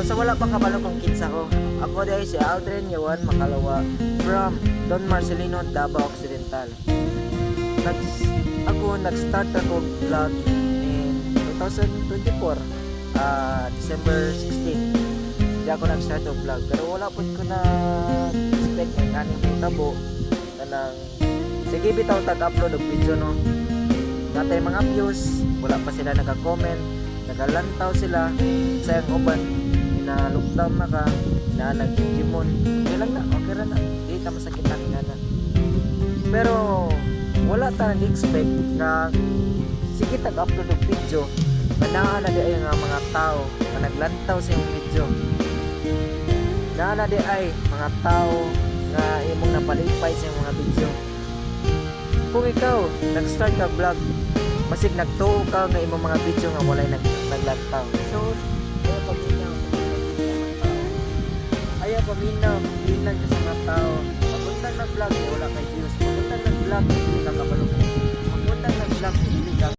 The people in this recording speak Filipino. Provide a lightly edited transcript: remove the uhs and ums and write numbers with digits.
So sa wala pang kabalo kung kinsa ko, ako dahil si Aldrin Yawan Makalawa from Don Marcelino, Davao Occidental. Nag-start ako vlog in 2024, December 16. Hindi ako nag-start ng vlog, pero wala po ko na expect ng kaning tabo na nang sige bitaw tag-upload og video no. Natay mga views, wala pa sila nagka-comment, nagalantaw sila sa yung uban na lockdown na ka na nag-Digimon. Okay lang na, okay ra na, di ta masakitan nga na. Pero wala ta nag-expect na sige tag-upload og video na di ay nga mga tao na naglantaw sa yung video. Na di ay mga tao nga imong napalipay sa mga video. Kung ikaw nag-start ka vlog, masig nagtuo ka nga imong mga video nga walay naglantaw. So ayaw paminaw bilang sa mga tao. Paguntang nag-vlog wala kay views. Paguntang nag-vlog hindi ka kabalo. Paguntang nag-vlog hindi ka